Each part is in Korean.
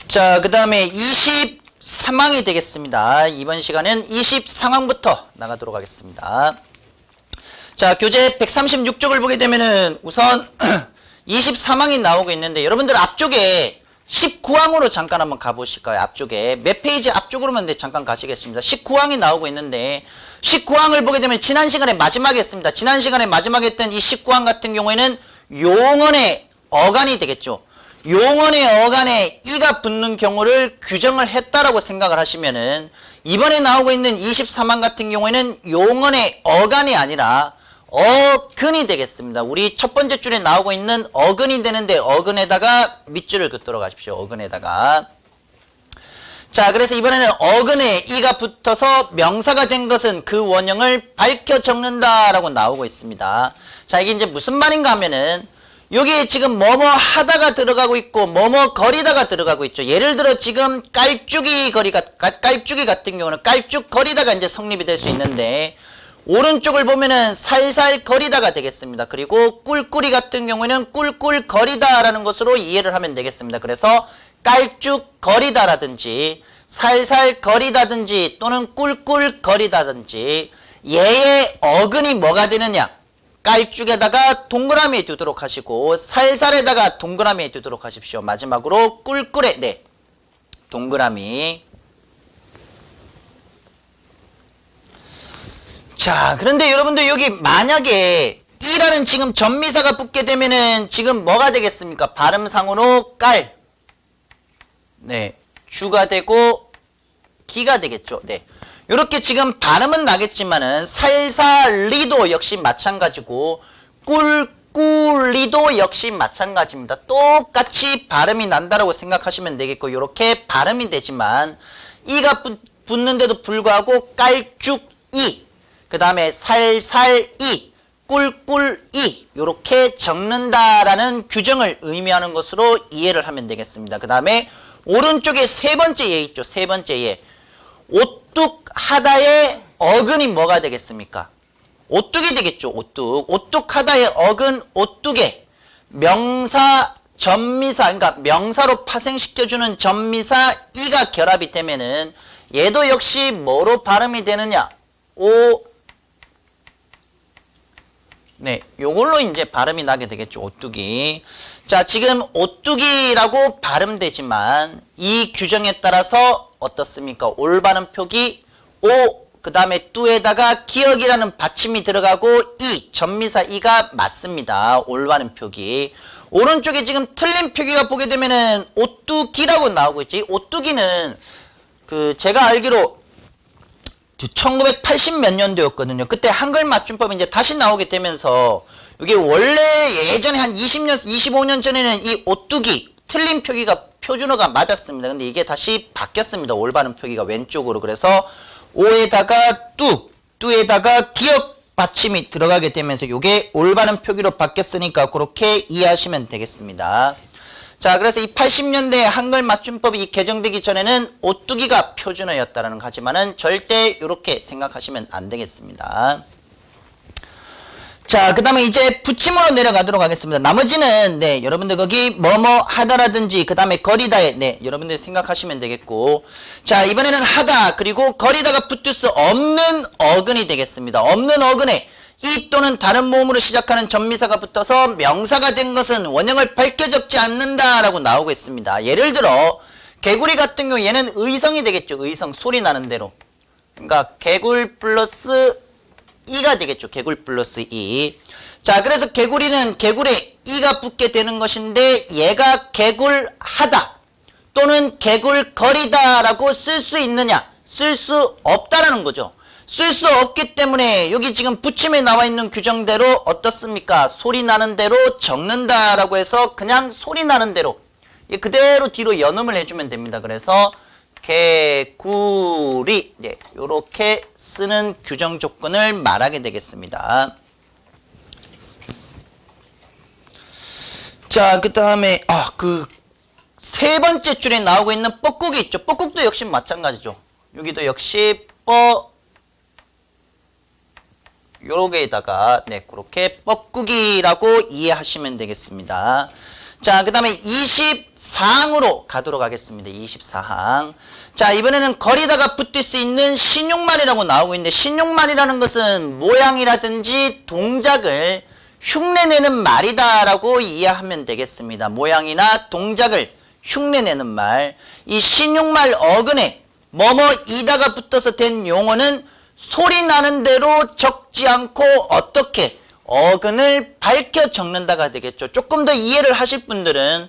자, 그 다음에 20상황이 되겠습니다. 이번 시간은 20상황부터 나가도록 하겠습니다. 자, 교재 136쪽을 보게 되면은 우선 20상황이 나오고 있는데 여러분들 앞쪽에 19항으로 잠깐 한번 가보실까요? 앞쪽에 몇 페이지 앞쪽으로만 잠깐 가시겠습니다. 19항이 나오고 있는데 19항을 보게 되면 지난 시간에 마지막에 했습니다. 지난 시간에 마지막에 했던 이 19항 같은 경우에는 용언의 어간이 되겠죠. 용언의 어간에 이가 붙는 경우를 규정을 했다라고 생각을 하시면은 이번에 나오고 있는 23항 같은 경우에는 용언의 어간이 아니라 어근이 되겠습니다. 우리 첫 번째 줄에 나오고 있는 어근이 되는데 어근에다가 밑줄을 긋도록 하십시오. 어근에다가. 자, 그래서 이번에는 어근에 이가 붙어서 명사가 된 것은 그 원형을 밝혀 적는다라고 나오고 있습니다. 자, 이게 이제 무슨 말인가 하면은 여기에 지금 뭐뭐 하다가 들어가고 있고 뭐뭐 거리다가 들어가고 있죠. 예를 들어 지금 깔쭉이 같은 경우는 깔쭉 거리다가 이제 성립이 될 수 있는데 오른쪽을 보면은 살살 거리다가 되겠습니다. 그리고 꿀꿀이 같은 경우에는 꿀꿀 거리다라는 것으로 이해를 하면 되겠습니다. 그래서 깔쭉 거리다라든지 살살 거리다든지 또는 꿀꿀 거리다든지 얘의 어근이 뭐가 되느냐? 깔쭉에다가 동그라미에 두도록 하시고 살살에다가 동그라미에 두도록 하십시오. 마지막으로 꿀꿀에 동그라미. 자, 그런데 여러분들 여기 만약에 이라는 지금 전미사가 붙게 되면은 지금 뭐가 되겠습니까? 발음상으로 주가 되고 기가 되겠죠. 이렇게 지금 발음은 나겠지만은 살살리도 역시 마찬가지고 꿀꿀리도 역시 마찬가지입니다. 똑같이 발음이 난다라고 생각하시면 되겠고 이렇게 발음이 되지만 이가 붙는데도 불구하고 깔쭉이 그 다음에 살살이 꿀꿀이 이렇게 적는다라는 규정을 의미하는 것으로 이해를 하면 되겠습니다. 그 다음에 오른쪽에 세 번째 예 있죠. 세 번째 예. 오뚝하다의 어근이 뭐가 되겠습니까? 오뚝이 되겠죠. 오뚝하다의 어근 오뚝에 명사 전미사 그러니까 명사로 파생시켜주는 전미사 이가 결합이 되면은 얘도 역시 뭐로 발음이 되느냐? 요걸로 이제 발음이 나게 되겠죠. 오뚝이. 자, 지금 오뚝이라고 발음되지만 이 규정에 따라서 어떻습니까? 올바른 표기 그 다음에 뚜에다가 기억이라는 받침이 들어가고 이 전미사 이가 맞습니다. 올바른 표기. 오른쪽에 지금 틀린 표기가 보게 되면은 오뚝이라고 나오고 있지. 오뚝이는 제가 알기로 1980 몇 년도였거든요. 그때 한글 맞춤법이 이제 다시 나오게 되면서 이게 원래 예전에 한 20년, 25년 전에는 이 오뚝이 틀린 표기가 표준어가 맞았습니다. 근데 이게 다시 바뀌었습니다. 올바른 표기가 왼쪽으로. 그래서 오에다가 뚜에다가 기억 받침이 들어가게 되면서 이게 올바른 표기로 바뀌었으니까 그렇게 이해하시면 되겠습니다. 자, 그래서 이 80년대 한글 맞춤법이 개정되기 전에는 오뚜기가 표준어였다라는 거 하지만은 절대 이렇게 생각하시면 안 되겠습니다. 자, 그 다음에 이제 붙임으로 내려가도록 하겠습니다. 나머지는 여러분들 거기 뭐뭐 하다라든지 그 다음에 거리다에 여러분들 생각하시면 되겠고 자, 이번에는 하다 그리고 거리다가 붙을 수 없는 어근이 되겠습니다. 없는 어근에 이 또는 다른 모음으로 시작하는 전미사가 붙어서 명사가 된 것은 원형을 밝혀 적지 않는다라고 나오고 있습니다. 예를 들어 개구리 같은 경우 얘는 의성이 되겠죠. 의성 소리 나는 대로. 그러니까 개굴 플러스 이가 되겠죠. 개굴 플러스 이. 자, 그래서 개구리는 개굴에 이가 붙게 되는 것인데 얘가 개굴하다 또는 개굴거리다라고 쓸 수 있느냐? 쓸 수 없다라는 거죠. 쓸 수 없기 때문에 여기 지금 붙임에 나와 있는 규정대로 어떻습니까? 소리 나는 대로 적는다라고 해서 그냥 소리 나는 대로 그대로 뒤로 연음을 해주면 됩니다. 그래서 개구리 이렇게 쓰는 규정 조건을 말하게 되겠습니다. 자, 그 다음에 세 번째 줄에 나오고 있는 뻐꾹이 있죠. 뻐꾹도 역시 마찬가지죠. 여기도 역시 요게다가 그렇게 뻐꾸기라고 이해하시면 되겠습니다. 자, 그 다음에 24항으로 가도록 하겠습니다. 24항. 자, 이번에는 거리다가 붙을 수 있는 신용말이라고 나오고 있는데, 신용말이라는 것은 모양이라든지 동작을 흉내내는 말이다라고 이해하면 되겠습니다. 모양이나 동작을 흉내내는 말. 이 신용말 어근에 뭐뭐이다가 붙어서 된 용어는 소리 나는 대로 적지 않고 어떻게 어근을 밝혀 적는다가 되겠죠. 조금 더 이해를 하실 분들은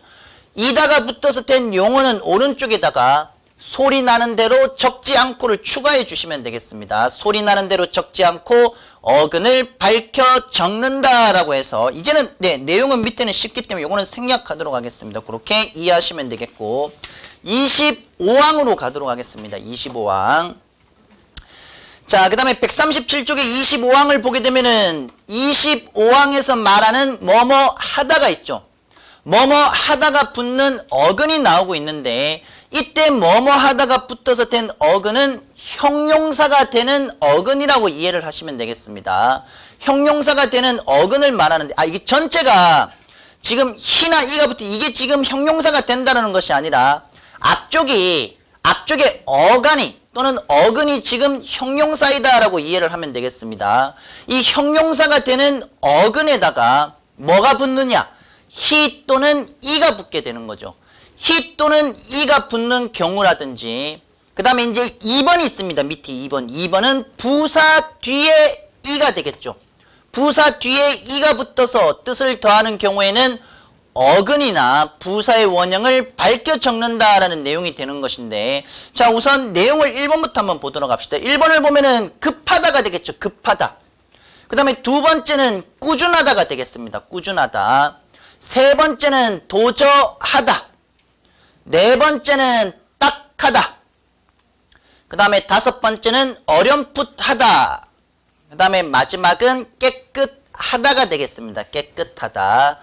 이다가 붙어서 된 용어는 오른쪽에다가 소리 나는 대로 적지 않고를 추가해 주시면 되겠습니다. 소리 나는 대로 적지 않고 어근을 밝혀 적는다라고 해서 이제는 내용은 밑에는 쉽기 때문에 요거는 생략하도록 하겠습니다. 그렇게 이해하시면 되겠고 25항으로 가도록 하겠습니다. 25항. 자, 그 다음에 137쪽에 25항을 보게 되면은 25항에서 말하는 뭐뭐 하다가 있죠. 뭐뭐 하다가 붙는 어근이 나오고 있는데 이때 뭐뭐 하다가 붙어서 된 어근은 형용사가 되는 어근이라고 이해를 하시면 되겠습니다. 형용사가 되는 어근을 말하는데 이게 전체가 지금 히나 이가 붙어 이게 지금 형용사가 된다는 것이 아니라 앞쪽에 어간이 또는 어근이 지금 형용사이다라고 이해를 하면 되겠습니다. 이 형용사가 되는 어근에다가 뭐가 붙느냐? 히 또는 이가 붙게 되는 거죠. 히 또는 이가 붙는 경우라든지 그 다음에 이제 2번이 있습니다. 밑에 2번. 2번은 부사 뒤에 이가 되겠죠. 부사 뒤에 이가 붙어서 뜻을 더하는 경우에는 어근이나 부사의 원형을 밝혀 적는다라는 내용이 되는 것인데 자 우선 내용을 1번부터 한번 보도록 합시다. 1번을 보면은 급하다가 되겠죠. 급하다. 그 다음에 두 번째는 꾸준하다가 되겠습니다. 꾸준하다. 세 번째는 도저하다. 네 번째는 딱하다. 그 다음에 다섯 번째는 어렴풋하다. 그 다음에 마지막은 깨끗하다가 되겠습니다. 깨끗하다.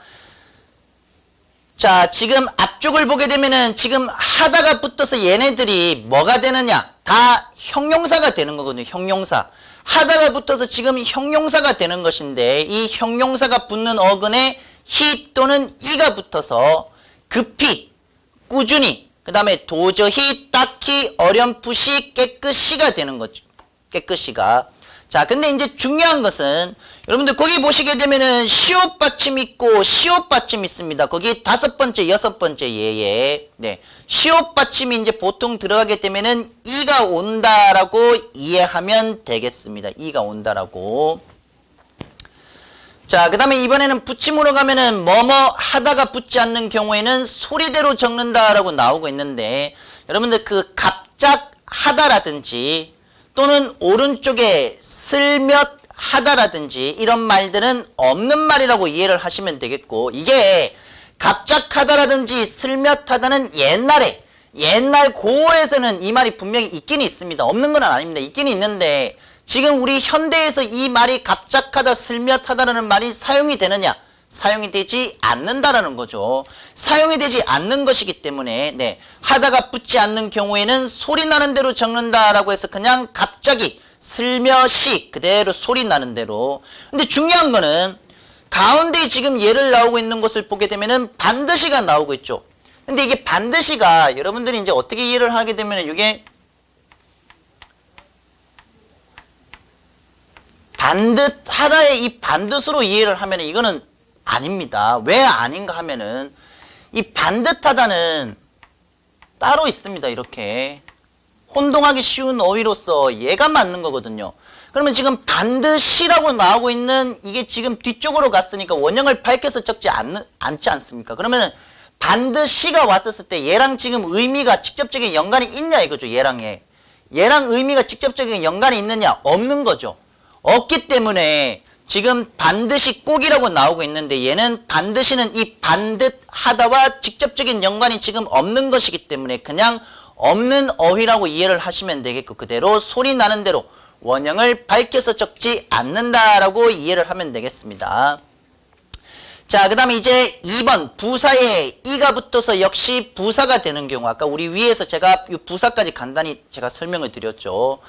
자, 지금 앞쪽을 보게 되면은 지금 하다가 붙어서 얘네들이 뭐가 되느냐? 다 형용사가 되는 거거든요. 형용사. 하다가 붙어서 지금 형용사가 되는 것인데 이 형용사가 붙는 어근에 히 또는 이가 붙어서 급히, 꾸준히, 그 다음에 도저히, 딱히, 어렴풋이, 깨끗이가 되는 거죠. 깨끗이가. 자, 근데 이제 중요한 것은 여러분들 거기 보시게 되면은 시옷 받침 있고 시옷 받침 있습니다. 거기 다섯 번째, 여섯 번째 예에 네. 시옷 받침이 이제 보통 들어가게 되면은 이가 온다라고 이해하면 되겠습니다. 이가 온다라고. 자, 그 다음에 이번에는 붙임으로 가면은 뭐뭐 하다가 붙지 않는 경우에는 소리대로 적는다라고 나오고 있는데 여러분들 그 갑작 하다라든지 또는 오른쪽에 슬몇 하다라든지 이런 말들은 없는 말이라고 이해를 하시면 되겠고 이게 갑작하다라든지 슬며하다는 옛날 고어에서는 이 말이 분명히 있긴 있습니다. 없는 건 아닙니다. 있긴 있는데 지금 우리 현대에서 이 말이 갑작하다 슬며하다라는 말이 사용이 되느냐? 사용이 되지 않는다라는 거죠. 사용이 되지 않는 것이기 때문에 네, 하다가 붙지 않는 경우에는 소리 나는 대로 적는다라고 해서 그냥 갑자기 슬며시 그대로 소리 나는 대로. 근데 중요한 거는 가운데 지금 예를 나오고 있는 것을 보게 되면은 반드시가 나오고 있죠. 근데 이게 반드시가 여러분들이 이제 어떻게 이해를 하게 되면 이게 반듯하다의 이 반듯으로 이해를 하면 이거는 아닙니다. 왜 아닌가 하면은 이 반듯하다는 따로 있습니다. 이렇게 혼동하기 쉬운 어휘로서 얘가 맞는 거거든요. 그러면 지금 반드시라고 나오고 있는 이게 지금 뒤쪽으로 갔으니까 원형을 밝혀서 적지 않지 않습니까? 그러면 반드시가 왔었을 때 얘랑 지금 의미가 직접적인 연관이 있냐 이거죠. 얘랑 의미가 직접적인 연관이 있느냐? 없는 거죠. 없기 때문에 지금 반드시 꼭이라고 나오고 있는데 얘는 반드시는 이 반듯하다와 직접적인 연관이 지금 없는 것이기 때문에 그냥 없는 어휘라고 이해를 하시면 되겠고 그대로 소리 나는 대로 원형을 밝혀서 적지 않는다라고 이해를 하면 되겠습니다. 자, 그 다음에 이제 2번 부사에 이가 붙어서 역시 부사가 되는 경우 아까 우리 위에서 제가 이 부사까지 간단히 제가 설명을 드렸죠.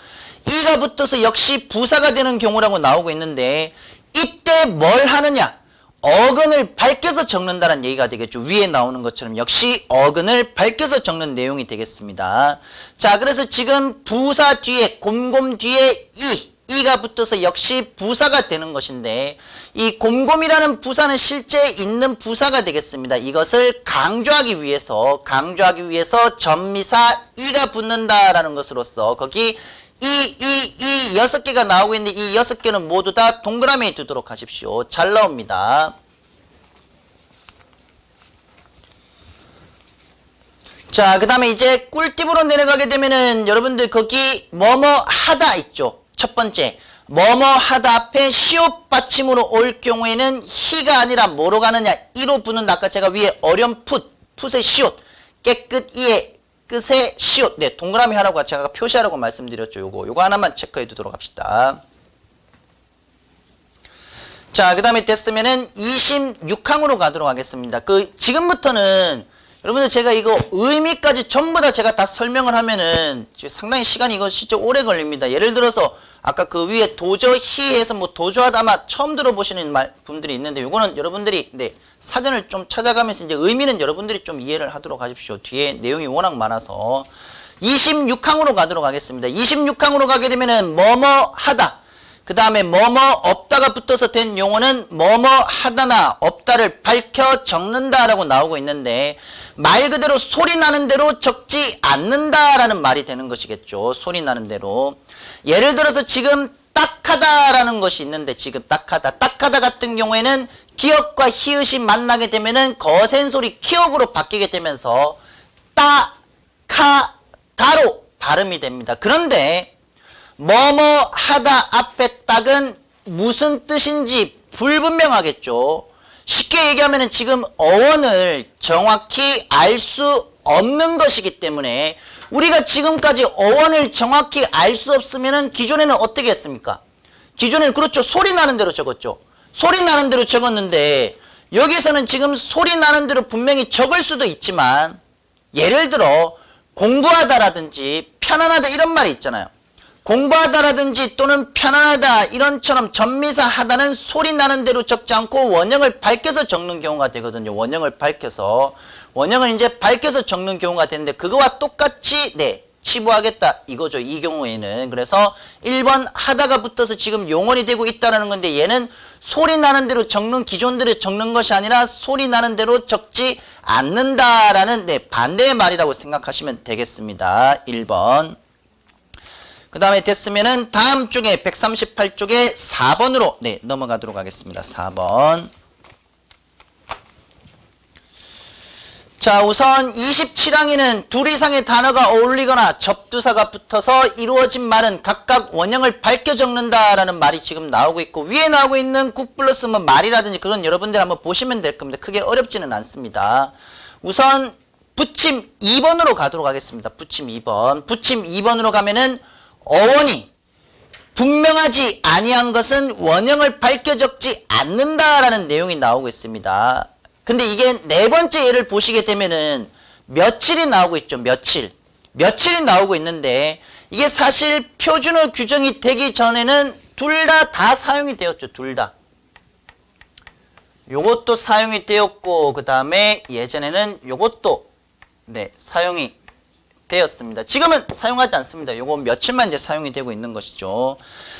이가 붙어서 역시 부사가 되는 경우라고 나오고 있는데 이때 뭘 하느냐? 어근을 밝혀서 적는다는 얘기가 되겠죠. 위에 나오는 것처럼 역시 어근을 밝혀서 적는 내용이 되겠습니다. 자, 그래서 지금 부사 뒤에 곰곰 뒤에 이가 붙어서 역시 부사가 되는 것인데 이 곰곰이라는 부사는 실제 있는 부사가 되겠습니다. 이것을 강조하기 위해서 전미사 이가 붙는다라는 것으로서 거기 이 6개가 나오고 있는데 이 6개는 모두 다 동그라미에 두도록 하십시오. 잘 나옵니다. 자, 그 다음에 이제 꿀팁으로 내려가게 되면은 여러분들 거기 뭐뭐 하다 있죠. 첫 번째 뭐뭐 하다 앞에 시옷 받침으로 올 경우에는 희가 아니라 뭐로 가느냐, 이로 붙는다. 아까 제가 위에 어렴풋, 풋의 시옷, 깨끗이의 끝에 시옷, 네, 동그라미 하라고 제가 표시하라고 말씀드렸죠. 요거 하나만 체크해 두도록 합시다. 자, 그 다음에 됐으면은 26항으로 가도록 하겠습니다. 지금부터는 여러분들 제가 이거 의미까지 전부 다 제가 다 설명을 하면은 상당히 시간이 이거 진짜 오래 걸립니다. 예를 들어서 아까 그 위에 도저히에서 뭐 도저하다 아마 처음 들어보시는 분들이 있는데 요거는 여러분들이 사전을 좀 찾아가면서 이제 의미는 여러분들이 좀 이해를 하도록 하십시오. 뒤에 내용이 워낙 많아서 26항으로 가도록 하겠습니다. 26항으로 가게 되면은 뭐뭐 하다, 그 다음에 뭐뭐 없다가 붙어서 된 용어는 뭐뭐 하다나 없다를 밝혀 적는다라고 나오고 있는데 말 그대로 소리 나는 대로 적지 않는다라는 말이 되는 것이겠죠. 소리 나는 대로. 예를 들어서 지금 딱하다라는 것이 있는데 지금 딱하다 같은 경우에는 기역과 히읗이 만나게 되면은 거센 소리 키역으로 바뀌게 되면서 딱하다로 발음이 됩니다. 그런데 뭐뭐 하다 앞에 딱은 무슨 뜻인지 불분명하겠죠. 쉽게 얘기하면 지금 어원을 정확히 알 수 없는 것이기 때문에 우리가 지금까지 어원을 정확히 알 수 없으면 기존에는 어떻게 했습니까? 기존에는 그렇죠. 소리 나는 대로 적었죠. 소리 나는 대로 적었는데 여기서는 지금 소리 나는 대로 분명히 적을 수도 있지만 예를 들어 공부하다라든지 편안하다 이런 말이 있잖아요. 공부하다라든지 또는 편안하다 이런처럼 전미사 하다는 소리 나는 대로 적지 않고 원형을 밝혀서 적는 경우가 되거든요. 원형을 이제 밝혀서 적는 경우가 되는데 그거와 똑같이 치부하겠다 이거죠. 이 경우에는. 그래서 1번 하다가 붙어서 지금 용언이 되고 있다는 건데 얘는 소리 나는 대로 적는 기존대로 적는 것이 아니라 소리 나는 대로 적지 않는다라는 반대의 말이라고 생각하시면 되겠습니다. 1번. 그 다음에 됐으면은 다음 쪽에 138쪽에 4번으로 넘어가도록 하겠습니다. 4번. 자, 우선 27항에는 둘 이상의 단어가 어울리거나 접두사가 붙어서 이루어진 말은 각각 원형을 밝혀 적는다라는 말이 지금 나오고 있고 위에 나오고 있는 국 플러스 뭐 말이라든지 그건 여러분들 한번 보시면 될 겁니다. 크게 어렵지는 않습니다. 우선 붙임 2번으로 가도록 하겠습니다. 붙임 2번. 붙임 2번으로 가면은 어원이 분명하지 아니한 것은 원형을 밝혀 적지 않는다라는 내용이 나오고 있습니다. 근데 이게 네 번째 예를 보시게 되면은 며칠이 나오고 있죠. 며칠이 나오고 있는데 이게 사실 표준어 규정이 되기 전에는 둘 다 사용이 되었죠. 둘 다. 요것도 사용이 되었고 그 다음에 예전에는 요것도 사용이 되었습니다. 지금은 사용하지 않습니다. 요거 며칠만 이제 사용이 되고 있는 것이죠.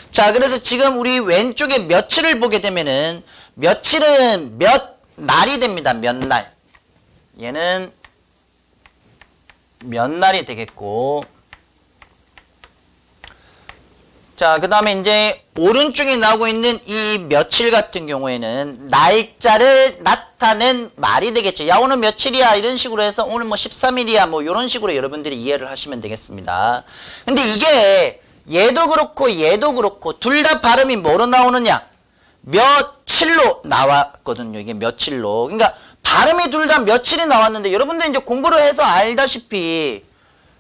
자, 그래서 지금 우리 왼쪽에 며칠을 보게 되면은 며칠은 몇 날이 됩니다. 몇 날. 얘는 몇 날이 되겠고. 자, 그 다음에 이제 오른쪽에 나오고 있는 이 며칠 같은 경우에는 날짜를 나타낸 말이 되겠죠. 야, 오늘 며칠이야. 이런 식으로 해서 오늘 뭐 13일이야. 뭐 이런 식으로 여러분들이 이해를 하시면 되겠습니다. 근데 이게 얘도 그렇고 둘 다 발음이 뭐로 나오느냐? 며칠로 나왔거든요. 이게 며칠로. 그러니까 발음이 둘 다 며칠이 나왔는데 여러분들 이제 공부를 해서 알다시피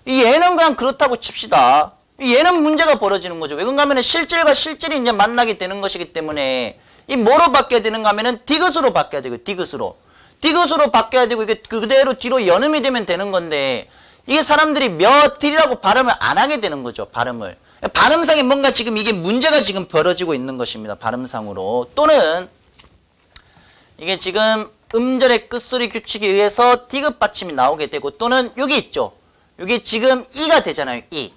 이 얘는 그냥 그렇다고 칩시다. 얘는 문제가 벌어지는 거죠. 왜 그런가 하면 실질과 실질이 이제 만나게 되는 것이기 때문에 이 뭐로 바뀌어야 되는가 하면은 디귿으로 바뀌어야 되고 디귿으로 바뀌어야 되고 이게 그대로 뒤로 연음이 되면 되는 건데 이게 사람들이 며칠이라고 발음을 안 하게 되는 거죠. 발음상에 뭔가 지금 이게 문제가 지금 벌어지고 있는 것입니다. 발음상으로. 또는 이게 지금 음절의 끝소리 규칙에 의해서 디귿 받침이 나오게 되고 또는 여기 있죠. 여기 지금 이가 되잖아요. 이,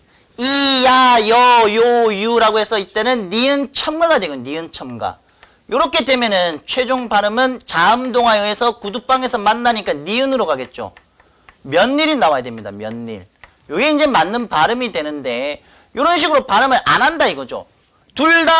야, 여, 요, 유라고 해서 이때는 니은 첨가가 되고 니은 첨가. 요렇게 되면은 최종 발음은 자음동화에 의해서 구두방에서 만나니까 니은으로 가겠죠. 면일이 나와야 됩니다. 면일. 요게 이제 맞는 발음이 되는데 요런 식으로 발음을 안 한다 이거죠. 둘 다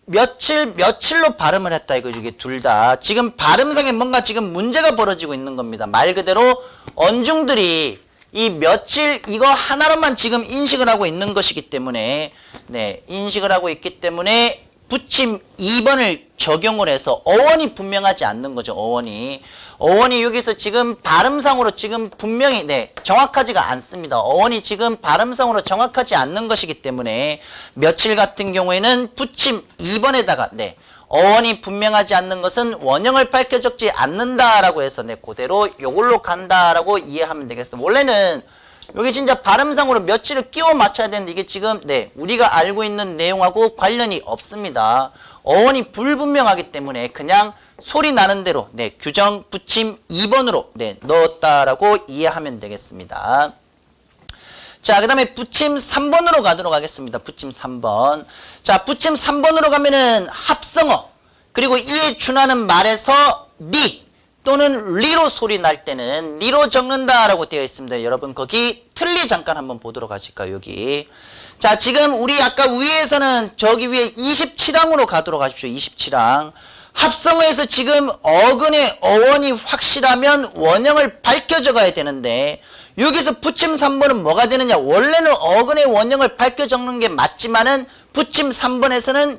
며칠로 발음을 했다 이거죠. 이게 둘 다. 지금 발음상에 뭔가 지금 문제가 벌어지고 있는 겁니다. 말 그대로 언중들이 이 며칠 이거 하나로만 지금 인식을 하고 있는 것이기 때문에 네, 인식을 하고 있기 때문에 붙임 2번을 적용을 해서 어원이 분명하지 않는 거죠. 어원이 여기서 지금 발음상으로 지금 분명히 네, 정확하지가 않습니다. 어원이 지금 발음상으로 정확하지 않는 것이기 때문에 며칠 같은 경우에는 붙임 2번에다가 네, 어원이 분명하지 않는 것은 원형을 밝혀 적지 않는다라고 해서 네, 그대로 요걸로 간다라고 이해하면 되겠습니다. 원래는 여기 진짜 발음상으로 며칠을 끼워 맞춰야 되는데 이게 지금 네, 우리가 알고 있는 내용하고 관련이 없습니다. 어원이 불분명하기 때문에 그냥 소리 나는 대로 네, 규정 붙임 2번으로 네, 넣었다라고 이해하면 되겠습니다. 자, 그 다음에 붙임 3번으로 가도록 하겠습니다. 붙임 3번. 자, 붙임 3번으로 가면은 합성어, 그리고 이에 준하는 말에서 니 또는 리로 소리 날 때는 리로 적는다라고 되어 있습니다. 여러분, 거기 틀리 잠깐 한번 보도록 하실까요? 여기. 자, 지금 우리 아까 위에서는 저기 위에 27항으로 가도록 하십시오. 27항. 합성어에서 지금 어근의 어원이 확실하면 원형을 밝혀 적어야 되는데 여기서 붙임 3번은 뭐가 되느냐? 원래는 어근의 원형을 밝혀 적는 게 맞지만은 붙임 3번에서는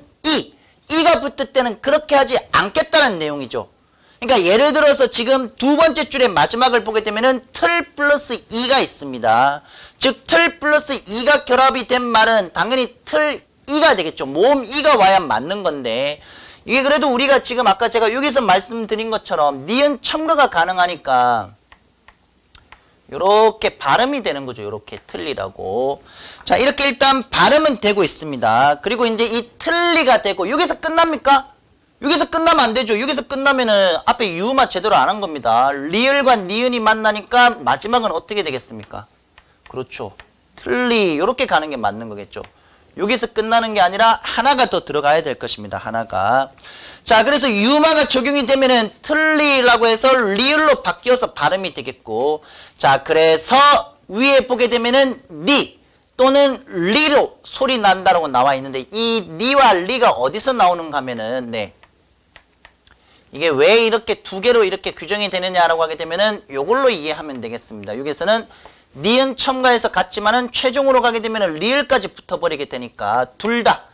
이가 붙을 때는 그렇게 하지 않겠다는 내용이죠. 그러니까 예를 들어서 지금 두 번째 줄의 마지막을 보게 되면은 틀 플러스 이가 있습니다. 즉 틀 플러스 이가 결합이 된 말은 당연히 틀 이가 되겠죠. 모음 이가 와야 맞는 건데 이게 그래도 우리가 지금 아까 제가 여기서 말씀드린 것처럼 니은 첨가가 가능하니까 요렇게 발음이 되는 거죠. 요렇게 틀리라고. 자, 이렇게 일단 발음은 되고 있습니다. 그리고 이제 이 틀리가 되고 여기서 끝납니까? 여기서 끝나면 안 되죠. 여기서 끝나면은 앞에 유마 제대로 안 한 겁니다. 리을과 니은이 만나니까 마지막은 어떻게 되겠습니까? 그렇죠. 틀리 요렇게 가는 게 맞는 거겠죠. 여기서 끝나는 게 아니라 하나가 더 들어가야 될 것입니다. 하나가. 자, 그래서 유마가 적용이 되면은 틀리라고 해서 리을로 바뀌어서 발음이 되겠고, 자, 그래서 위에 보게 되면은 니 또는 리로 소리 난다라고 나와 있는데 이 니와 리가 어디서 나오는가 하면은 네, 이게 왜 이렇게 두 개로 이렇게 규정이 되느냐라고 하게 되면은 요걸로 이해하면 되겠습니다. 여기서는 니은 첨가해서 같지만은 최종으로 가게 되면은 리을까지 붙어버리게 되니까 둘 다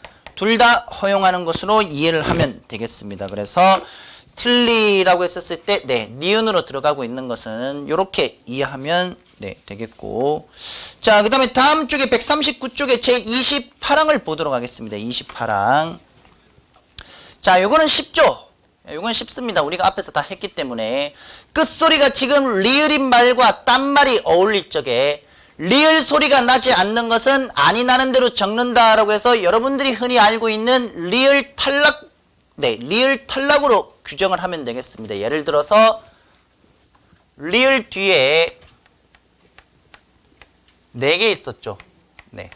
허용하는 것으로 이해를 하면 되겠습니다. 그래서 틀리라고 했었을 때 네, 니은으로 들어가고 있는 것은 이렇게 이해하면 네, 되겠고, 자, 그 다음에 다음 쪽에 139쪽에 제28항을 보도록 하겠습니다. 28항. 자, 요거는 쉽죠? 요건 쉽습니다. 우리가 앞에서 다 했기 때문에. 끝소리가 지금 리을인 말과 딴 말이 어울릴 적에 리을 소리가 나지 않는 것은 아니 나는 대로 적는다라고 해서 여러분들이 흔히 알고 있는 리을 탈락, 네, 리을 탈락으로 규정을 하면 되겠습니다. 예를 들어서 리을 뒤에 4개 있었죠. 네.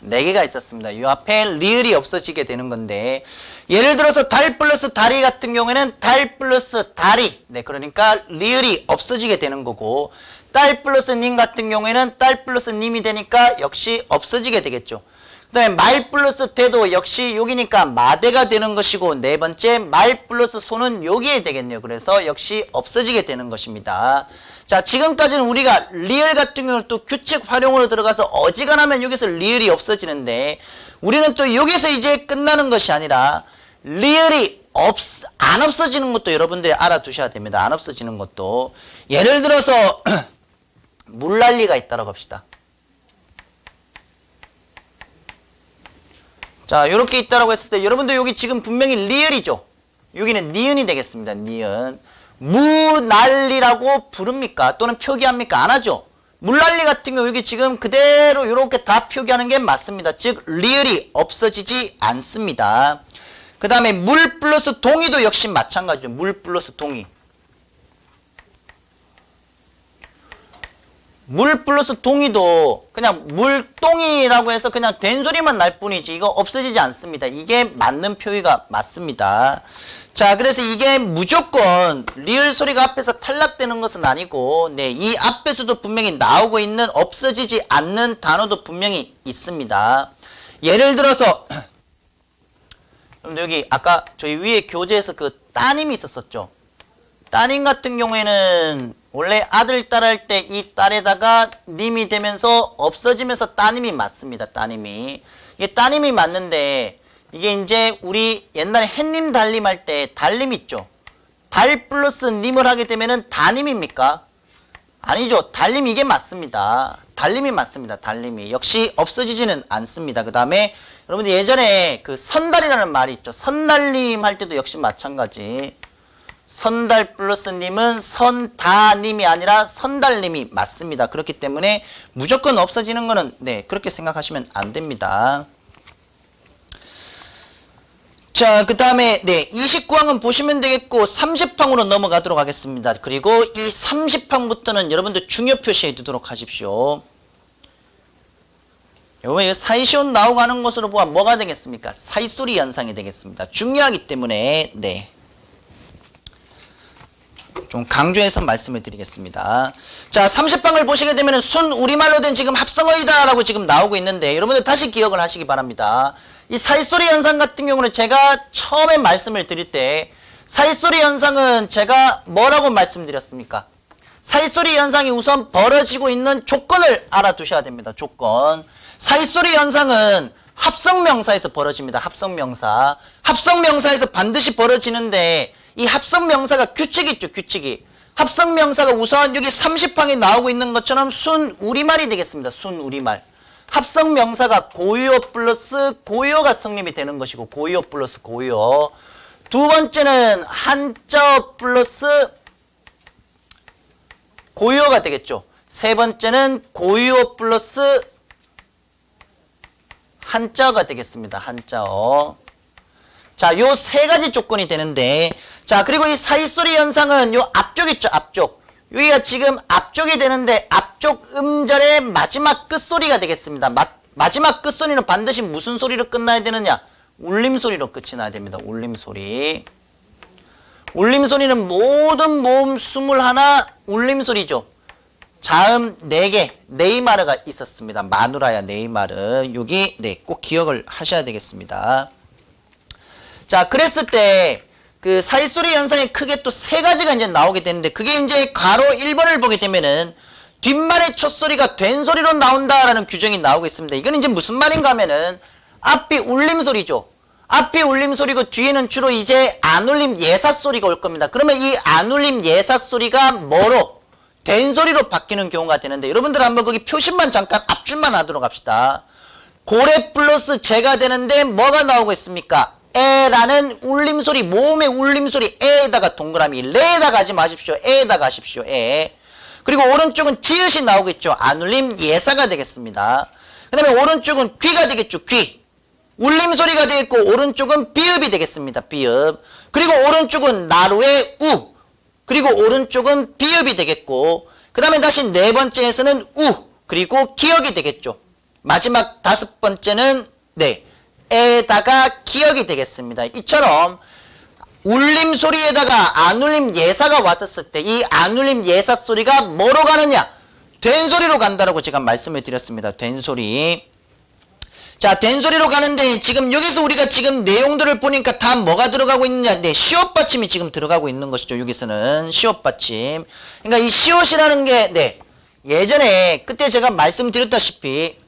4개가 있었습니다. 이 앞에 리을이 없어지게 되는 건데, 예를 들어서 달 플러스 다리 같은 경우에는 달 플러스 다리, 네, 그러니까 리을이 없어지게 되는 거고, 딸 플러스 님 같은 경우에는 딸 플러스 님이 되니까 역시 없어지게 되겠죠. 그 다음에 말 플러스 되도 역시 여기니까 마대가 되는 것이고, 네 번째 말 플러스 소는 여기에 되겠네요. 그래서 역시 없어지게 되는 것입니다. 자, 지금까지는 우리가 리을 같은 경우는 또 규칙 활용으로 들어가서 어지간하면 여기서 리을이 없어지는데, 우리는 또 여기서 이제 끝나는 것이 아니라 리을이 안 없어지는 것도 여러분들이 알아두셔야 됩니다. 안 없어지는 것도. 예를 들어서 물난리가 있다라고 합시다. 자, 요렇게 있다라고 했을 때 여러분들 여기 지금 분명히 리을이죠. 여기는 니은이 되겠습니다. 니은. 무난리라고 부릅니까? 또는 표기합니까? 안 하죠. 물난리 같은 경우 여기 지금 그대로 이렇게 다 표기하는 게 맞습니다. 즉 리을이 없어지지 않습니다. 그 그 다음에 물 플러스 동의도 역시 마찬가지죠. 물 플러스 동의. 물 플러스 동의도 그냥 물동이라고 해서 그냥 된소리만 날 뿐이지 이거 없어지지 않습니다. 이게 맞는 표기가 맞습니다. 자, 그래서 이게 무조건 리을 소리가 앞에서 탈락되는 것은 아니고, 네, 이 앞에서도 분명히 나오고 있는 없어지지 않는 단어도 분명히 있습니다. 예를 들어서 여기 아까 저희 위에 교재에서 그 따님이 있었었죠. 따님 같은 경우에는 원래 아들, 딸 할 때 이 딸에다가 님이 되면서 없어지면서 따님이 맞습니다. 따님이. 이게 따님이 맞는데 이게 이제 우리 옛날에 햇님 달님 할 때 달님 있죠. 달 플러스 님을 하게 되면은 다님입니까? 아니죠. 달님 이게 맞습니다. 달님이 맞습니다. 달님이. 역시 없어지지는 않습니다. 그 다음에 여러분들 예전에 그 선달이라는 말이 있죠. 선달님 할 때도 역시 마찬가지. 선달 플러스 님은 선다님이 아니라 선달님이 맞습니다. 그렇기 때문에 무조건 없어지는 거는 네, 그렇게 생각하시면 안 됩니다. 자, 그 다음에 네, 29항은 보시면 되겠고 30항으로 넘어가도록 하겠습니다. 그리고 이 30항부터는 여러분들 중요 표시해 두도록 하십시오. 여러분 사이시온 나오고 하는 것으로 보면 뭐가 되겠습니까? 사이소리 현상이 되겠습니다. 중요하기 때문에 네, 좀 강조해서 말씀을 드리겠습니다. 자, 30항을 보시게 되면 순 우리말로 된 지금 합성어이다 라고 지금 나오고 있는데 여러분들 다시 기억을 하시기 바랍니다. 이 사이소리 현상 같은 경우는 제가 처음에 말씀을 드릴 때 사이소리 현상은 제가 뭐라고 말씀드렸습니까? 사이소리 현상이 우선 벌어지고 있는 조건을 알아두셔야 됩니다. 조건. 사이소리 현상은 합성명사에서 벌어집니다. 합성명사. 합성명사에서 반드시 벌어지는데 이 합성명사가 규칙이 있죠. 규칙이. 합성명사가 우선 여기 30항에 나오고 있는 것처럼 순 우리말이 되겠습니다. 순 우리말. 합성명사가 고유어 플러스 고유어가 성립이 되는 것이고 고유어 플러스 고유어. 두 번째는 한자어 플러스 고유어가 되겠죠. 세 번째는 고유어 플러스 한자어가 되겠습니다. 한자어. 자, 요 세 가지 조건이 되는데, 자, 그리고 이 사이소리 현상은 요 앞쪽 있죠. 앞쪽. 여기가 지금 앞쪽이 되는데 앞쪽 음절의 마지막 끝소리가 되겠습니다. 마지막 끝소리는 반드시 무슨 소리로 끝나야 되느냐? 울림소리로 끝이 나야 됩니다. 울림소리. 울림소리는 모든 모음 21 울림소리죠. 자음 4개 네이마르가 있었습니다. 마누라야 네이마르. 여기 네, 꼭 기억을 하셔야 되겠습니다. 자, 그랬을 때 그 사이소리 현상이 크게 또 세 가지가 이제 나오게 되는데 그게 이제 가로 1번을 보게 되면은 뒷말의 첫 소리가 된 소리로 나온다라는 규정이 나오고 있습니다. 이건 이제 무슨 말인가 하면은 앞이 울림소리죠. 앞이 울림소리고 뒤에는 주로 이제 안 울림 예사소리가 올 겁니다. 그러면 이 안 울림 예사소리가 뭐로? 된 소리로 바뀌는 경우가 되는데 여러분들 한번 거기 표시만 잠깐 앞줄만 하도록 합시다. 고래 플러스 제가 되는데 뭐가 나오고 있습니까? 에라는 울림소리, 모음의 울림소리 에에다가 동그라미, 레에다가 하지 마십시오. 에에다가 하십시오. 에. 그리고 오른쪽은 지읒이 나오겠죠. 안 울림 예사가 되겠습니다. 그 다음에 오른쪽은 귀가 되겠죠. 귀. 울림소리가 되겠고 오른쪽은 비읍이 되겠습니다. 비읍. 그리고 오른쪽은 나루의 우. 그리고 오른쪽은 비읍이 되겠고 그 다음에 다시 네 번째에서는 우. 그리고 기역이 되겠죠. 마지막 다섯 번째는 네, 에다가 기역이 되겠습니다. 이처럼 울림소리에다가 안울림 예사가 왔었을 때 이 안울림 예사 소리가 뭐로 가느냐? 된 소리로 간다라고 제가 말씀을 드렸습니다. 된 소리. 자, 된 소리로 가는데 지금 여기서 우리가 지금 내용들을 보니까 다 뭐가 들어가고 있느냐? 네, 시옷 받침이 지금 들어가고 있는 것이죠. 여기서는 시옷 받침. 그러니까 이 시옷이라는 게 네, 예전에 그때 제가 말씀드렸다시피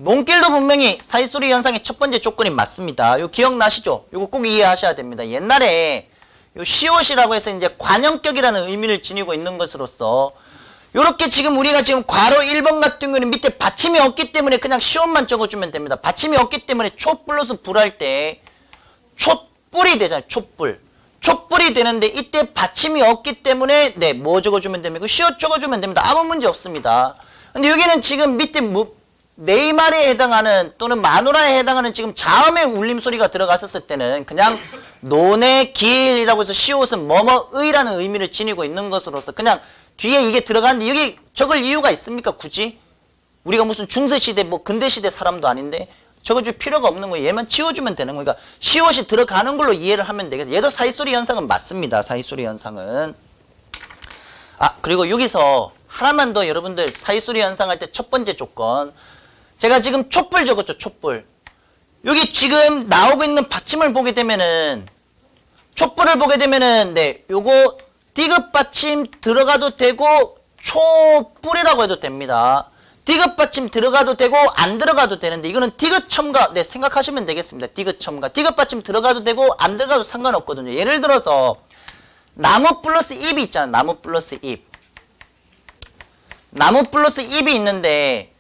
논길도 분명히 사이소리 현상의 첫 번째 조건이 맞습니다. 요 기억나시죠? 요거 꼭 이해하셔야 됩니다. 옛날에 요 시옷이라고 해서 이제 관형격이라는 의미를 지니고 있는 것으로서 요렇게 지금 우리가 지금 괄호 1번 같은 경우는 밑에 받침이 없기 때문에 그냥 시옷만 적어주면 됩니다. 받침이 없기 때문에 초 플러스 불 할 때 촛불이 되잖아요. 촛불. 촛불이 되는데 이때 받침이 없기 때문에 네, 뭐 적어주면 됩니까? 시옷 적어주면 됩니다. 아무 문제 없습니다. 근데 여기는 지금 밑에 네이말에 해당하는 또는 마누라에 해당하는 지금 자음의 울림소리가 들어갔었을 때는 그냥 논의 길이라고 해서 시옷은 뭐뭐의라는 의미를 지니고 있는 것으로서 그냥 뒤에 이게 들어가는데 여기 적을 이유가 있습니까? 굳이? 우리가 무슨 중세시대 뭐 근대시대 사람도 아닌데 적어줄 필요가 없는 거예요. 얘만 지워주면 되는 거니까 시옷이 들어가는 걸로 이해를 하면 되겠어요. 얘도 사이소리 현상은 맞습니다. 사이소리 현상은. 그리고 여기서 하나만 더 여러분들 사이소리 현상 할 때 첫 번째 조건. 제가 지금 촛불 적었죠. 촛불. 여기 지금 나오고 있는 받침을 보게 되면은 촛불을 보게 되면은 네, 요거 디귿 받침 들어가도 되고 촛불이라고 해도 됩니다. 디귿 받침 들어가도 되고 안 들어가도 되는데 이거는 디귿 첨가 네, 생각하시면 되겠습니다. 디귿 첨가. 디귿 받침 들어가도 되고 안 들어가도 상관없거든요. 예를 들어서 나무 플러스 잎이 있잖아요. 나무 플러스 잎. 나무 플러스 잎이 있는데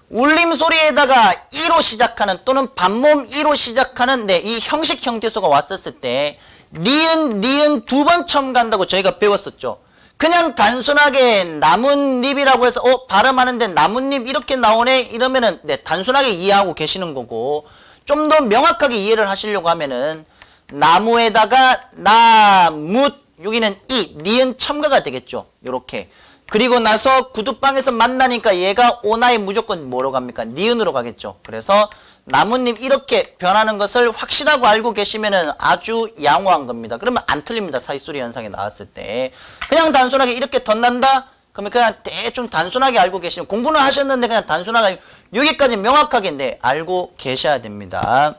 울림소리에다가 이로 시작하는 또는 반몸 이로 시작하는 네, 이 형식 형태소가 왔었을 때 니은 두 번 첨가한다고 저희가 배웠었죠. 그냥 단순하게 나뭇잎이라고 해서 발음하는데 나뭇잎 이렇게 나오네 이러면은 네, 단순하게 이해하고 계시는 거고 좀 더 명확하게 이해를 하시려고 하면은 나무에다가 나뭇 여기는 이 니은 첨가가 되겠죠. 요렇게. 그리고 나서 구두방에서 만나니까 얘가 오나에 무조건 뭐로 갑니까? 니은으로 가겠죠. 그래서 나뭇잎 이렇게 변하는 것을 확실하고 알고 계시면은 아주 양호한 겁니다. 그러면 안 틀립니다. 사이소리 현상이 나왔을 때. 그냥 단순하게 이렇게 덧난다? 그러면 그냥 대충 단순하게 알고 계시면 공부는 하셨는데 그냥 단순하게 여기까지 명확하게 네, 알고 계셔야 됩니다.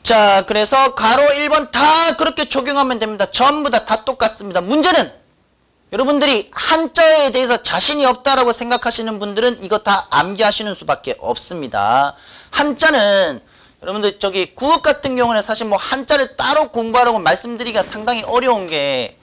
자, 그래서 가로 1번 다 그렇게 적용하면 됩니다. 전부 다 똑같습니다. 문제는 여러분들이 한자에 대해서 자신이 없다라고 생각하시는 분들은 이거 다 암기하시는 수밖에 없습니다. 한자는 여러분들 저기 국어 같은 경우는 사실 뭐 한자를 따로 공부하라고 말씀드리기가 상당히 어려운 게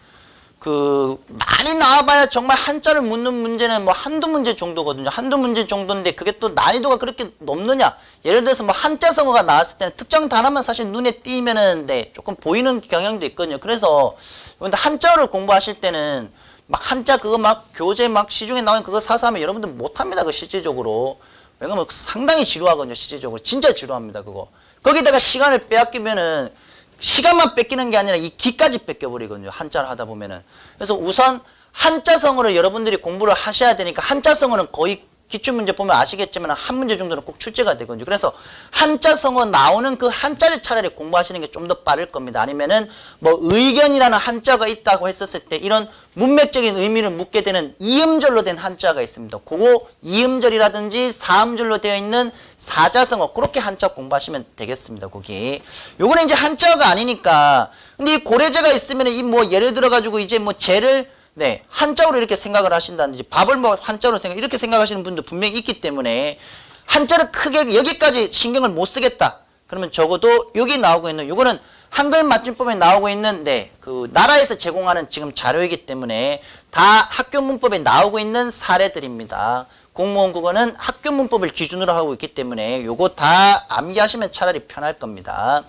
많이 나와봐야 정말 한자를 묻는 문제는 뭐 한두 문제 정도거든요. 한두 문제 정도인데 그게 또 난이도가 그렇게 높느냐. 예를 들어서 뭐 한자성어가 나왔을 때는 특정 단어만 사실 눈에 띄면은 네, 조금 보이는 경향도 있거든요. 그래서 여러분들 한자어를 공부하실 때는 막 한자 그거 막 교재 막 시중에 나오는 그거 사서 하면 여러분들 못합니다. 그 실질적으로. 왜냐면 상당히 지루하거든요. 실질적으로. 진짜 지루합니다. 그거. 거기다가 시간을 빼앗기면은 시간만 뺏기는 게 아니라 이 기까지 뺏겨버리거든요. 한자를 하다 보면은. 그래서 우선 한자성어를 여러분들이 공부를 하셔야 되니까 한자성어는 거의 기출문제 보면 아시겠지만 한 문제 정도는 꼭 출제가 되거든요. 그래서 한자성어 나오는 그 한자를 차라리 공부하시는 게 좀 더 빠를 겁니다. 아니면은 뭐 의견이라는 한자가 있다고 했었을 때 이런 문맥적인 의미를 묻게 되는 이음절로 된 한자가 있습니다. 그거 이음절이라든지 사음절로 되어 있는 사자성어 그렇게 한자 공부하시면 되겠습니다. 거기. 요거는 이제 한자가 아니니까 근데 이 고래제가 있으면 이 뭐 예를 들어 가지고 이제 뭐 제를 네, 한자어로 이렇게 생각을 하신다든지 밥을 뭐 한자어로 이렇게 생각하시는 분도 분명히 있기 때문에 한자를 크게 여기까지 신경을 못 쓰겠다. 그러면 적어도 여기 나오고 있는 요거는 한글 맞춤법에 나오고 있는 네, 그 나라에서 제공하는 지금 자료이기 때문에 다 학교 문법에 나오고 있는 사례들입니다. 공무원 국어는 학교 문법을 기준으로 하고 있기 때문에 요거 다 암기하시면 차라리 편할 겁니다.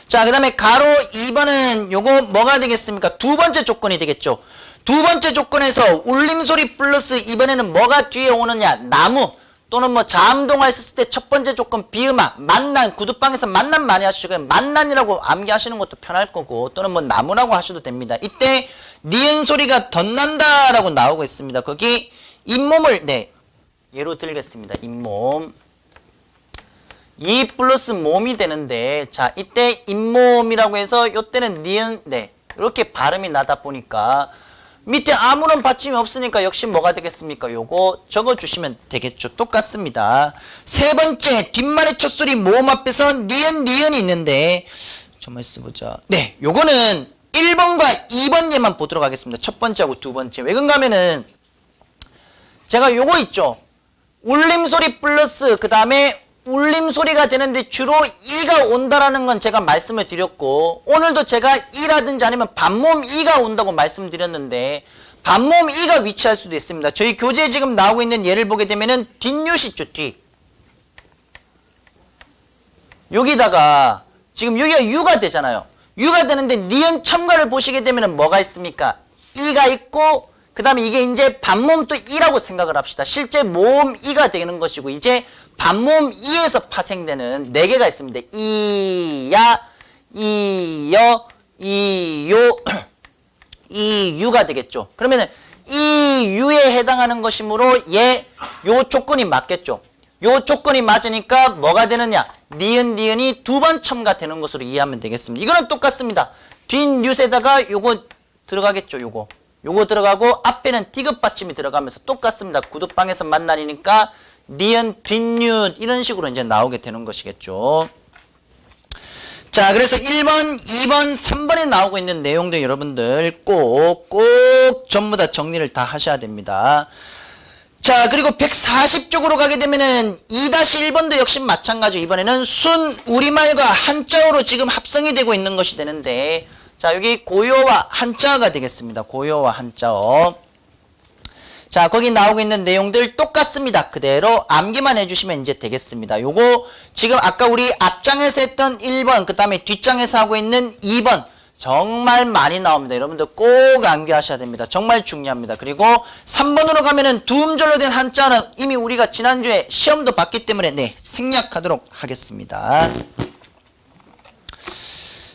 자, 그 다음에 가로 2번은 요거 뭐가 되겠습니까? 두 번째 조건이 되겠죠. 두 번째 조건에서 울림소리 플러스 이번에는 뭐가 뒤에 오느냐? 나무 또는 뭐 자음동화 했을 때 첫 번째 조건 비음아 만난 구두방에서 만난 많이 하시고 만난이라고 암기하시는 것도 편할 거고 또는 뭐 나무라고 하셔도 됩니다. 이때 니은 소리가 덧난다 라고 나오고 있습니다. 거기 잇몸을 네 예로 들겠습니다. 잇몸 이 플러스 몸이 되는데 자 이때 잇몸이라고 해서 이때는 니은 네 이렇게 발음이 나다 보니까 밑에 아무런 받침이 없으니까 역시 뭐가 되겠습니까? 요거 적어주시면 되겠죠. 똑같습니다. 세 번째 뒷말의 첫소리 모음 앞에서 니은이 있는데 정말 써보자. 네 요거는 1번과 2번 예만 보도록 하겠습니다. 첫 번째하고 두 번째. 왜 그런가 하면은 제가 요거 있죠. 울림소리 플러스 그 다음에 울림소리가 되는데 주로 이가 온다라는 건 제가 말씀을 드렸고 오늘도 제가 이라든지 아니면 반몸 이가 온다고 말씀드렸는데 반몸 이가 위치할 수도 있습니다. 저희 교재에 지금 나오고 있는 예를 보게 되면은 뒷유시 있죠. 뒤 여기다가 지금 여기가 유가 되잖아요. 유가 되는데 니은 첨가를 보시게 되면은 뭐가 있습니까? 이가 있고 그 다음에 이게 이제 반모음 또 이라고 생각을 합시다. 실제 모음 이가 되는 것이고, 이제 반모음 이에서 파생되는 4개가 있습니다. 이야, 이여, 이요, 이유가 되겠죠. 그러면은 이유에 해당하는 것이므로 요 조건이 맞겠죠. 요 조건이 맞으니까 뭐가 되느냐? 니은, 니은이 2번 첨가되는 것으로 이해하면 되겠습니다. 이거는 똑같습니다. 뒷뉴스에다가 요거 들어가겠죠. 요거 들어가고 앞에는 디귿 받침이 들어가면서 똑같습니다. 구두방에서 만나니까 니은, 뒷뉴 이런 식으로 이제 나오게 되는 것이겠죠. 자, 그래서 1번, 2번, 3번에 나오고 있는 내용들 여러분들 꼭 전부 다 정리를 다 하셔야 됩니다. 자, 그리고 140쪽으로 가게 되면은 2-1번도 역시 마찬가지로 이번에는 순 우리말과 한자어로 지금 합성이 되고 있는 것이 되는데, 자, 여기 고요와 한자어가 되겠습니다. 고요와 한자어. 자, 거기 나오고 있는 내용들 똑같습니다. 그대로 암기만 해주시면 이제 되겠습니다. 요거 지금 아까 우리 앞장에서 했던 1번, 그 다음에 뒷장에서 하고 있는 2번 정말 많이 나옵니다. 여러분들 꼭 암기하셔야 됩니다. 정말 중요합니다. 그리고 3번으로 가면은 두음절로 된 한자는 이미 우리가 지난주에 시험도 봤기 때문에 생략하도록 하겠습니다.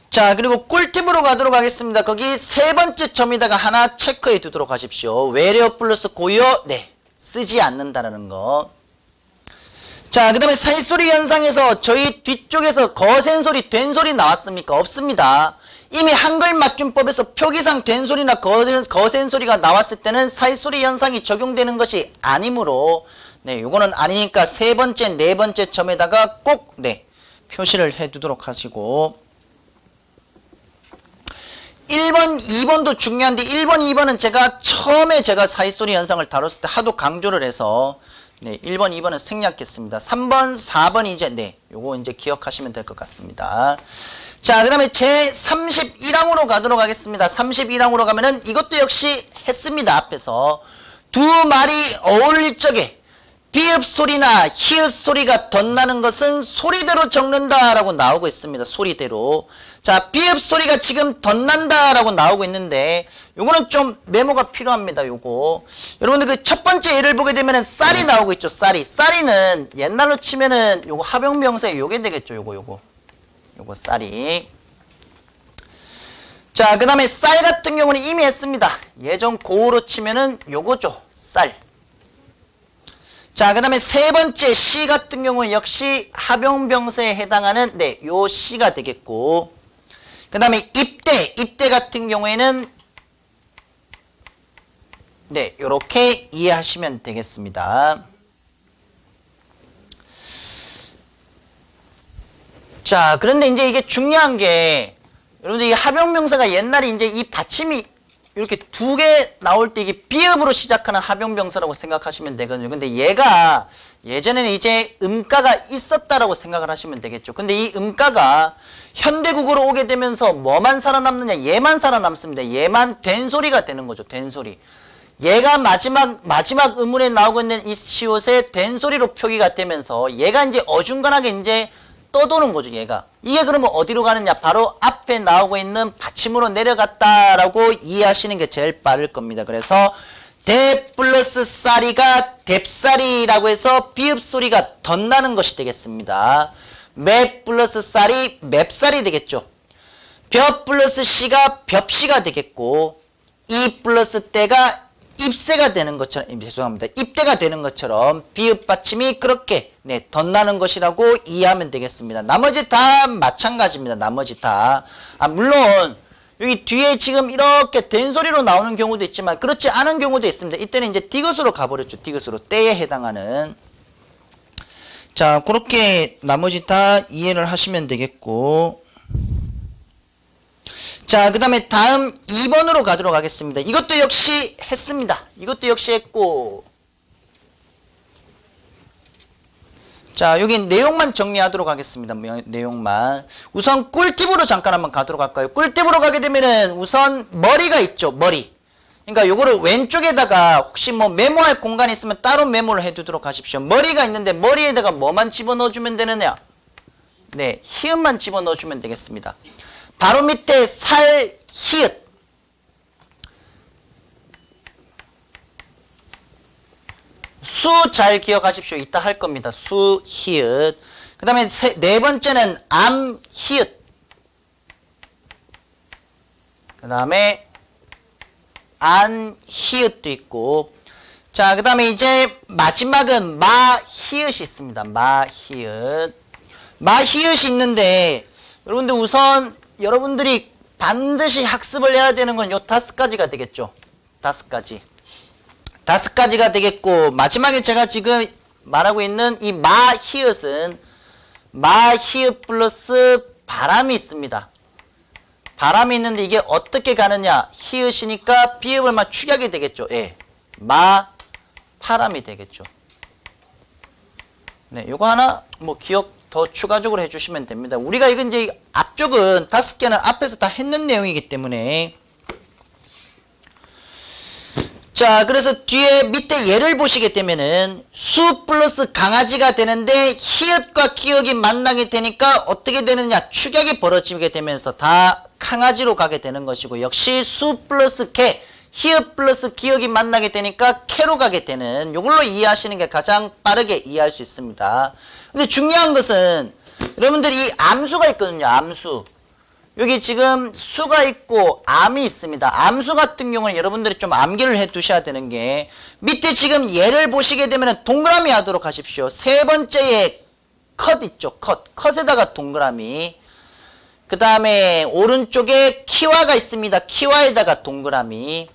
자, 그리고 꿀팁으로 가도록 하겠습니다. 거기 3번째 점에다가 하나 체크해 두도록 하십시오. 외래어 플러스 고요, 쓰지 않는다라는 거. 자, 그 다음에 살소리 현상에서 저희 뒤쪽에서 거센소리, 된소리 나왔습니까? 없습니다. 이미 한글 맞춤법에서 표기상 된소리나 거센소리가 나왔을 때는 살소리 현상이 적용되는 것이 아니므로, 요거는 아니니까 3번째, 4번째 점에다가 꼭, 표시를 해 두도록 하시고, 1번, 2번도 중요한데 1번, 2번은 처음에 제가 사이소리 현상을 다뤘을 때 하도 강조를 해서 1번, 2번은 생략했습니다. 3번, 4번 이제 요거 이제 기억하시면 될 것 같습니다. 자, 그 다음에 제 31항으로 가도록 하겠습니다. 31항으로 가면은 이것도 역시 했습니다. 앞에서 두 말이 어울릴 적에 비읍 소리나 히읗 소리가 덧나는 것은 소리대로 적는다라고 나오고 있습니다. 소리대로. 자, 비읍 소리가 지금 덧난다라고 나오고 있는데 요거는 좀 메모가 필요합니다. 요거. 여러분들 그 첫 번째 예를 보게 되면은 쌀이 나오고 있죠. 쌀이는 옛날로 치면은 요거 합용명사에 요게 되겠죠. 요거 쌀이. 자, 그 다음에 쌀 같은 경우는 이미 했습니다. 예전 고우로 치면은 요거죠. 쌀. 자, 그 다음에 세 번째 시 같은 경우는 역시 합용병사에 해당하는 요 시가 되겠고, 그 다음에 입대 같은 경우에는 요렇게 이해하시면 되겠습니다. 자, 그런데 이제 이게 중요한 게 여러분들 이 합용명사가 옛날에 이제 이 받침이 이렇게 2개 나올 때 이게 비읍으로 시작하는 합용명사라고 생각하시면 되거든요. 근데 얘가 예전에는 이제 음가가 있었다라고 생각을 하시면 되겠죠. 근데 이 음가가 현대국어로 오게 되면서 뭐만 살아남느냐? 얘만 살아남습니다. 얘만 된소리가 되는 거죠. 된소리. 얘가 마지막 음문에 나오고 있는 이 시옷의 된소리로 표기가 되면서 얘가 이제 어중간하게 이제 떠도는 거죠, 얘가. 이게 그러면 어디로 가느냐? 바로 앞에 나오고 있는 받침으로 내려갔다라고 이해하시는 게 제일 빠를 겁니다. 그래서 대 플러스 쌀이가 뎁쌀이라고 해서 비읍 소리가 덧나는 것이 되겠습니다. 매 플러스 쌀이 맵쌀이 되겠죠. 벼 플러스 시가 벽시가 되겠고, 이 플러스 때가 입세가 되는 것처럼, 죄송합니다. 입대가 되는 것처럼 비읍 받침이 그렇게 덧나는 것이라고 이해하면 되겠습니다. 나머지 다 마찬가지입니다. 나머지 다. 물론 여기 뒤에 지금 이렇게 된소리로 나오는 경우도 있지만 그렇지 않은 경우도 있습니다. 이때는 이제 디귿으로 가버렸죠. 디귿으로. 때에 해당하는. 자, 그렇게 나머지 다 이해를 하시면 되겠고, 자, 그 다음에 다음 2번으로 가도록 하겠습니다. 이것도 역시 했습니다. 이것도 역시 했고, 자, 여기 내용만 정리하도록 하겠습니다. 내용만. 우선 꿀팁으로 잠깐 한번 가도록 할까요? 꿀팁으로 가게 되면은 우선 머리가 있죠. 머리. 그러니까 요거를 왼쪽에다가 혹시 뭐 메모할 공간이 있으면 따로 메모를 해두도록 하십시오. 머리가 있는데 머리에다가 뭐만 집어넣어주면 되느냐? 히읗만 집어넣어주면 되겠습니다. 바로 밑에 살, 히읗. 수 잘 기억하십시오. 이따 할 겁니다. 수, 히읗. 그 다음에 네 번째는 암, 히읗. 그 다음에 안, 히읗도 있고. 자, 그 다음에 이제 마지막은 마, 히읗이 있습니다. 마, 히읗. 마, 히읗이 있는데, 여러분들 우선 여러분들이 반드시 학습을 해야 되는 건 요 5가지가 되겠죠. 5가지. 5가지가 되겠고, 마지막에 제가 지금 말하고 있는 이 마, 히읗은 마, 히읗 플러스 바람이 있습니다. 바람이 있는데 이게 어떻게 가느냐. 히읗이니까 비읍을 막 축약이 되겠죠. 예. 마, 파람이 되겠죠. 네, 요거 하나 뭐 기억 더 추가적으로 해주시면 됩니다. 우리가 이건 이제 앞쪽은 5개는 앞에서 다 했는 내용이기 때문에. 자, 그래서 뒤에 밑에 예를 보시게 되면은 수 플러스 강아지가 되는데 히읗과 기억이 만나게 되니까 어떻게 되느냐. 축약이 벌어지게 되면서 다 강아지로 가게 되는 것이고, 역시 수 플러스 개, 히읗 플러스 기억이 만나게 되니까 캐로 가게 되는, 요걸로 이해하시는 게 가장 빠르게 이해할 수 있습니다. 근데 중요한 것은 여러분들이 이 암수가 있거든요. 암수. 여기 지금 수가 있고 암이 있습니다. 암수 같은 경우는 여러분들이 좀 암기를 해 두셔야 되는 게, 밑에 지금 예를 보시게 되면 동그라미 하도록 하십시오. 세 번째에 컷 있죠. 컷에다가 동그라미. 그 다음에 오른쪽에 키와가 있습니다. 키와에다가 동그라미.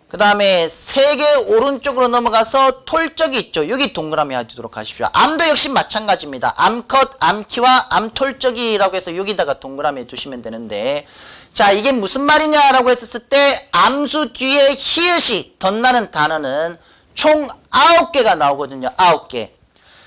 그 다음에 3개 오른쪽으로 넘어가서 톨적이 있죠. 여기 동그라미 하도록 하십시오. 암도 역시 마찬가지입니다. 암컷, 암키와 암톨적이라고 해서 여기다가 동그라미 두시면 되는데, 자, 이게 무슨 말이냐라고 했었을 때 암수 뒤에 히읗이 덧나는 단어는 총 9개가 나오거든요. 9개.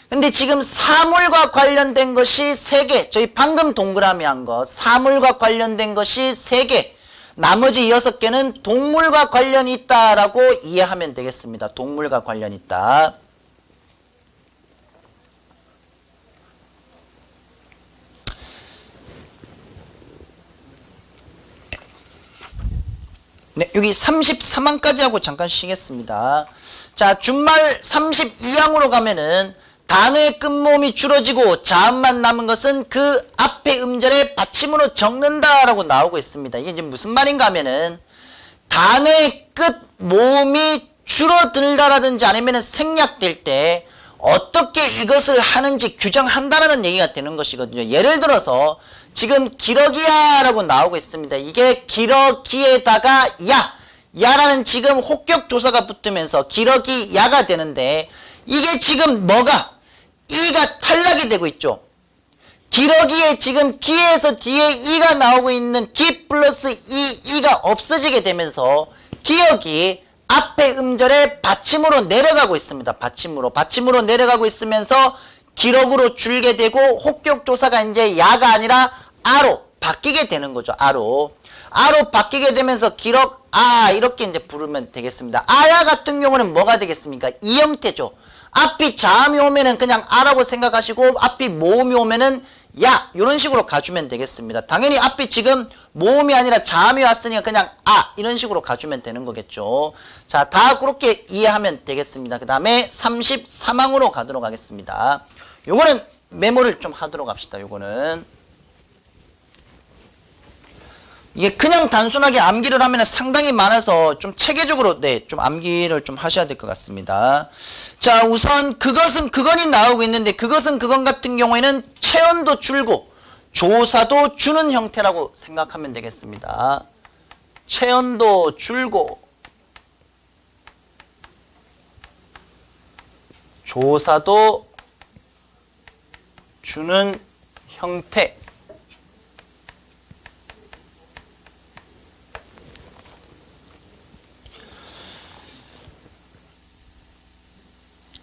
근데 지금 사물과 관련된 것이 3개. 저희 방금 동그라미 한 거. 사물과 관련된 것이 3개. 나머지 6개는 동물과 관련이 있다라고 이해하면 되겠습니다. 동물과 관련이 있다. 네, 여기 33항까지 하고 잠깐 쉬겠습니다. 자, 준말 32항으로 가면은 단어의 끝모음이 줄어지고 자음만 남은 것은 그 앞에 음절의 받침으로 적는다라고 나오고 있습니다. 이게 이제 무슨 말인가 하면은 단어의 끝모음이 줄어들다라든지 아니면 생략될 때 어떻게 이것을 하는지 규정한다라는 얘기가 되는 것이거든요. 예를 들어서 지금 기러기야라고 나오고 있습니다. 이게 기러기에다가 야라는 지금 혹격조사가 붙으면서 기러기야가 되는데, 이게 지금 뭐가 이가 탈락이 되고 있죠. 기러기에 지금 기에서 뒤에 이가 나오고 있는 기 플러스 이가 없어지게 되면서 기억이 앞에 음절의 받침으로 내려가고 있습니다. 받침으로 내려가고 있으면서 기록으로 줄게 되고, 혹격조사가 이제 야가 아니라 아로 바뀌게 되는 거죠. 아로 바뀌게 되면서 기록 이렇게 이제 부르면 되겠습니다. 아야 같은 경우는 뭐가 되겠습니까? 이 형태죠. 앞이 자음이 오면은 그냥 아라고 생각하시고, 앞이 모음이 오면은 야, 이런 식으로 가주면 되겠습니다. 당연히 앞이 지금 모음이 아니라 자음이 왔으니까 그냥 이런 식으로 가주면 되는 거겠죠. 자, 다 그렇게 이해하면 되겠습니다. 그 다음에 33항으로 가도록 하겠습니다. 요거는 메모를 좀 하도록 합시다. 요거는 이게 그냥 단순하게 암기를 하면 상당히 많아서 좀 체계적으로 좀 암기를 좀 하셔야 될 것 같습니다. 자, 우선 그건이 나오고 있는데, 그건 같은 경우에는 체언도 줄고 조사도 주는 형태라고 생각하면 되겠습니다. 체언도 줄고 조사도 주는 형태.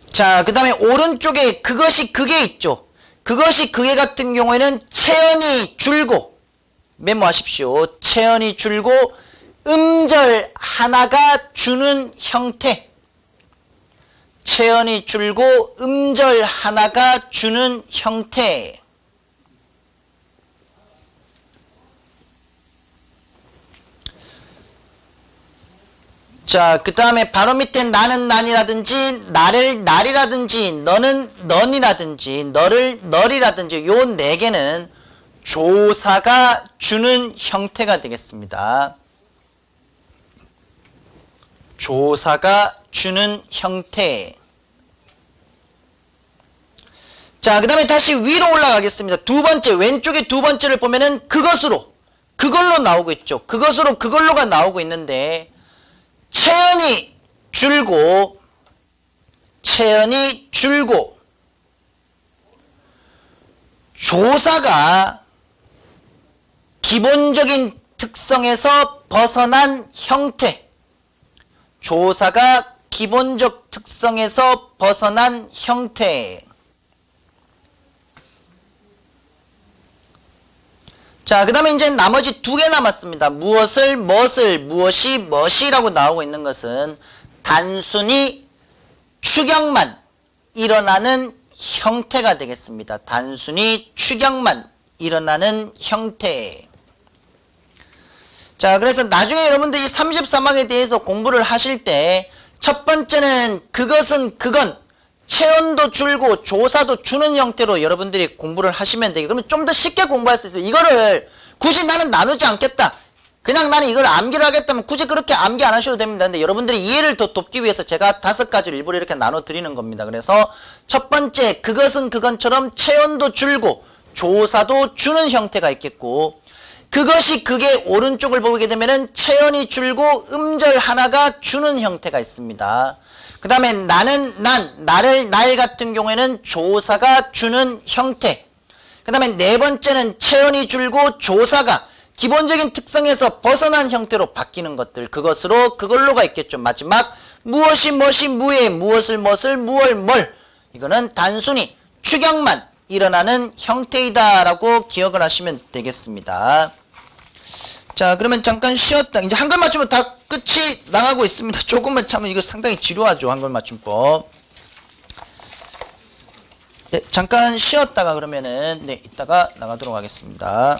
자, 그 다음에 오른쪽에 그것이 그게 있죠. 그것이 그게 같은 경우에는 체언이 줄고, 메모하십시오. 체언이 줄고 음절 하나가 주는 형태. 체언이 줄고 음절 하나가 주는 형태. 자, 그 다음에 바로 밑에 나는 난이라든지 나를 날이라든지 너는 넌이라든지 너를 널이라든지 요 네 개는 조사가 주는 형태가 되겠습니다. 조사가 주는 형태. 자, 그 다음에 다시 위로 올라가겠습니다. 두 번째, 왼쪽에 두 번째를 보면은 그것으로, 그걸로 나오고 있죠. 그것으로, 그걸로가 나오고 있는데, 체연이 줄고, 체연이 줄고, 조사가 기본적인 특성에서 벗어난 형태. 조사가 기본적 특성에서 벗어난 형태. 자, 그 다음에 이제 나머지 두 개 남았습니다. 무엇을, 무엇을, 무엇이, 무엇이라고 나오고 있는 것은 단순히 축약만 일어나는 형태가 되겠습니다. 단순히 축약만 일어나는 형태. 자, 그래서 나중에 여러분들이 33항에 대해서 공부를 하실 때 첫 번째는 그것은 그건 체온도 줄고 조사도 주는 형태로 여러분들이 공부를 하시면 되겠고, 그러면 좀 더 쉽게 공부할 수 있어요. 이거를 굳이 나는 나누지 않겠다, 그냥 나는 이걸 암기를 하겠다면 굳이 그렇게 암기 안 하셔도 됩니다. 근데 여러분들이 이해를 더 돕기 위해서 제가 5가지를 일부러 이렇게 나눠 드리는 겁니다. 그래서 첫 번째, 그것은 그건처럼 체온도 줄고 조사도 주는 형태가 있겠고, 그것이 그게 오른쪽을 보게 되면은 체온이 줄고 음절 하나가 주는 형태가 있습니다. 그 다음에 나는 난, 나를 날 같은 경우에는 조사가 주는 형태. 그 다음에 네 번째는 체온이 줄고 조사가 기본적인 특성에서 벗어난 형태로 바뀌는 것들, 그것으로 그걸로가 있겠죠. 마지막 무엇이 무엇이 무에, 무엇을 무엇을 무얼 뭘, 이거는 단순히 축약만 일어나는 형태이다 라고 기억을 하시면 되겠습니다. 자, 그러면 잠깐 쉬었다. 이제 한글 맞춤은 다 끝이 나가고 있습니다. 조금만 참으면 이거 상당히 지루하죠, 한글 맞춤법. 네, 잠깐 쉬었다가 그러면은 네, 이따가 나가도록 하겠습니다.